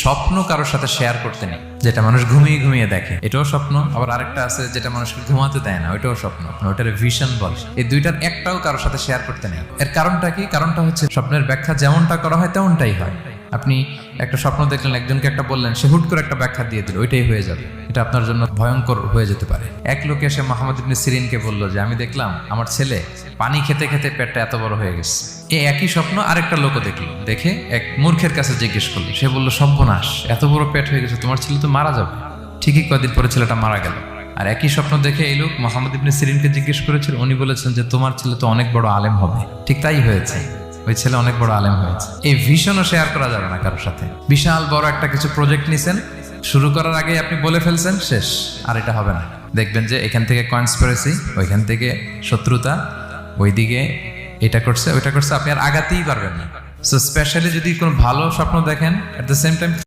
স্বপ্ন কারোর সাথে শেয়ার করতে নেই, যেটা মানুষ ঘুমিয়ে ঘুমিয়ে দেখে এটাও স্বপ্ন, আবার আরেকটা আছে যেটা মানুষকে ঘুমাতে দেয় না, ওইটাও স্বপ্ন, ওটার ভিশন বলে। এই দুইটার একটাও কারোর সাথে শেয়ার করতে নেই। এর কারণটা কি? কারণটা হচ্ছে স্বপ্নের ব্যাখ্যা যেমনটা করা হয় তেমনটাই হয়। আপনি একটা স্বপ্ন দেখলেন, একজনকে একটা বললেন, সে হুট করে একটা ব্যাখ্যা দিয়ে দিল, ওইটাই হয়ে যাবে। এটা আপনার জন্য ভয়ঙ্কর হয়ে যেতে পারে। এক লোক এসে মুহাম্মদ ইবনে সিরিনকে বলল যে আমি দেখলাম আমার ছেলে পানি খেতে খেতে পেটটা এত বড় হয়ে গেছে। এই একই স্বপ্ন আরেকটা লোকও দেখলো, দেখে এক মূর্খের কাছে জিজ্ঞেস করলো। সে বলল, সর্বনাশ, এত বড় পেট হয়ে গেছে, তোমার ছেলে তো মারা যাবে। ঠিকই কদিন পরে ছেলেটা মারা গেল। আর একই স্বপ্ন দেখে এই লোক মুহাম্মদ ইবনে সিরিনকে জিজ্ঞেস করেছিল, উনি বলেছেন যে তোমার ছেলে তো অনেক বড় আলেম হবে। ঠিক তাই হয়েছে, ওই ছেলে অনেক বড় আলেম হয়েছে। এই ভিশনও শেয়ার করা যাবে না কারোর সাথে। বিশাল বড় একটা কিছু প্রজেক্ট নিছেন, শুরু করার আগে আপনি বলে ফেলছেন, শেষ, আর এটা হবে না। দেখবেন যে এখান থেকে কনস্পিরেসি, ওইখান থেকে শত্রুতা, ওইদিকে এটা করছে ওইটা করছে, আপনি আর আগাতেই পারবেন না। সো স্পেশালি যদি কোনো ভালো স্বপ্ন দেখেন, এট দ্য সেম টাইম